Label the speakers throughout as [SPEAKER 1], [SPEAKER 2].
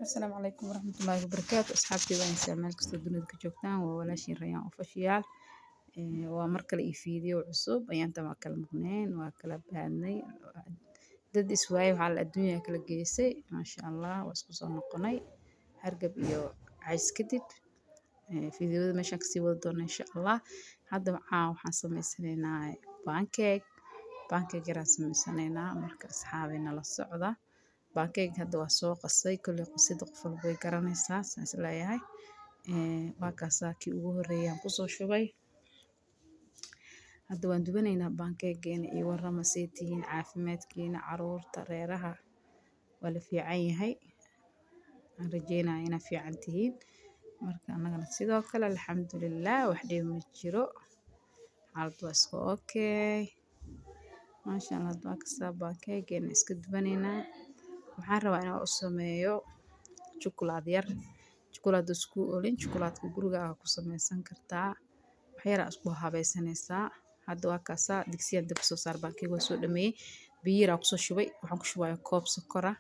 [SPEAKER 1] السلام عليكم ورحمة الله وبركاته. أصحابتي وين استعمال كستو دنيا كجوكتان ولا شيء ريان أوفيشيال ومركل فيديو عصوب أيام تما كلام مغنين وكلام بهني dad iswaayo waxaa la adduunyaa kala geysay maasha allah waa isku soo noqonay hargab iyo cays kadib fiidiyoada meeshaan kasii wada doona insha allah hadda waxaan sameysanaynaa pancake yaraan sameysanaynaa marka asxaabina la socda pancake hadda waa soo qasay kulli qasida qof walba way garanaysaa saas leeyahay waa kaasaa kii ugu horeeyay kusoo shubay hadda waan dubanaynaa pancake-geena iyo warrama saytihiin caafimaadkiina caruurta reeraha waa la fiican yahay aan rajeynaa inaa fiican tihiin marka annagana sidoo kale alxamdulillaah wax dhiib ma jiro xaalad waa iska okay maasha allah waa kastaa pancake-geena iska dubanaynaa waxaan rabaa inaan u sameeyo chocolate yar chocolate isku olin chocolate guriga ku sameysan kartaa wax yar isku habaysanaysaa hadda waa kaasaa digsiyan dab soo saar pancake waa soo dhameeyay biyo yar ku soo shubay waxaan ku shubayaa koob sokor ah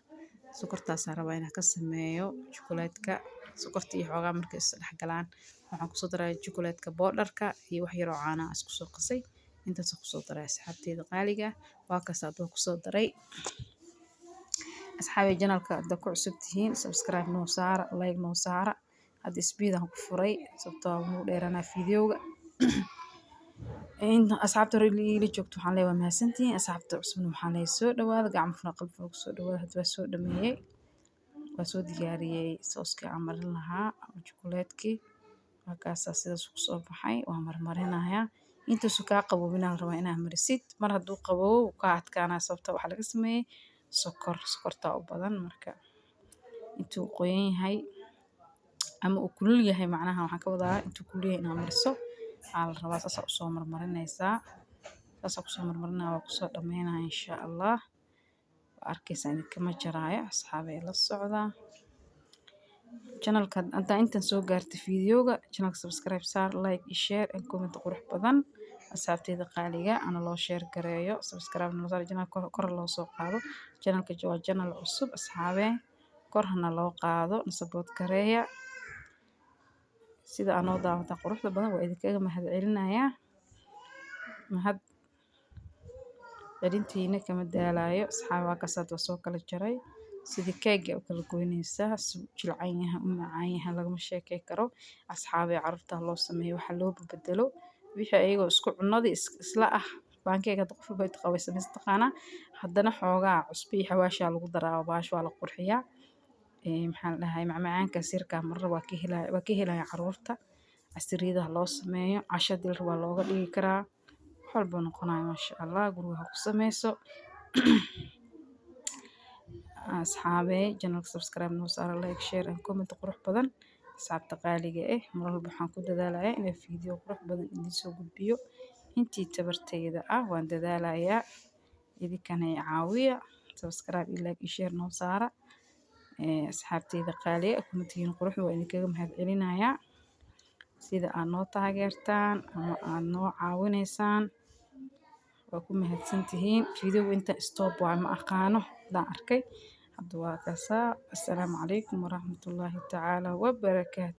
[SPEAKER 1] sokortaas rabaa inaan ka sameeyo chocolate-ka sokorta iyo xoogaa markay is dhex galaan waxaan ku soo darayaa chocolate-ka powder-ka iyo wax yar oo caano ah isku soo qasay intaas ku soo daray asxaabteeda qaaliga waa kaasaa dad ku soo daray asxaabi channel-ka hadda ku cusub tihiin subscribe noo saara like noo saara hadda speed aan ku furay sababtoo ah wuu dheeranaa fiidiyowga inta asxaabta reeli joogto waxaan leeyahay mahadsantihiin asxaabta cusubna waxaan leeyahay soo dhawaada gacmo furan qalbi furan ku soo dhawaada hadda waa soo dhameeyay waa soo diyaariyay sooskii aan marin lahaa chocolate-kii waa kaasaa sidaas ku soo baxay waa marmarinayaa intaas kaa qaboobinaa rabaa inaa marisid mar hadduu qaboobo ka adkaanaa sababta waxa laga sameeyay sokorta u badan marka intuu qoyan yahay ama uu kulul yahay macnaha waxaan ka wadaa intuu kulul yahay inaa mariso waxaa la rabaa saas u soo marmarinaysaa saas ku soo marmarinaa waa ku soo dhameynaa insha allah waa arkaysaa idinkama jaraayo asxaabay la socda channel-ka hadda intan soo gaartay fiidiyowga channel-ka subscribe saar like iyo share and comment qurux badan asxaabteeda qaaliga ana loo share gareeyo subscribe noo saar channel-ka kor loo soo qaado channel-ka waa channel cusub asxaabay kor hana loo qaado support gareeya sida aan oo daawata quruxda badan waa idinkaga mahadcelinayaa mahad celintiina kama daalayo asxaab waa kasaad waa soo kala jaray sidii keega u kala goynaysaa jilcan yahay u macaan yahay lagama sheekay karo asxaabay carruurta loo sameeyo waxa loo bedelo wixii ayagoo isku cunadii isla ah pancake hadda qof walba taqaaway sameys taqaana haddana xoogaa cusbo iyo xawaasha lagu daraa baash waa la qurxiyaa maxaa la dhahay macmacaanka sirka marra waa ka helaya carruurta casiriyada loo sameeyo casho dil waa looga dhigi karaa wax walba noqonayo maasha allah guriga ku sameyso asxaabay channel-ka subscribe noo saara like share and comment qurux badan asxaabta qaaliga mar walba waxaan ku dadaalayaa inaan fiidiyo qurux badan idin soo gudbiyo intii tabartayda ah waan dadaalayaa idinkana caawiya subscribe iyo like iyo share noo saara asxaabteeda qaaliga commentiina quruxda waa idinkaga mahadcelinayaa sida aad noo taageertaan ama aad noo caawinaysaan waa ku mahadsantihiin fiidiyowga inta stop waa ma aqaano hadaan arkay hadda waa kaasaa assalaamu calaykum waraxmatullaahi tacaala wabarakaatu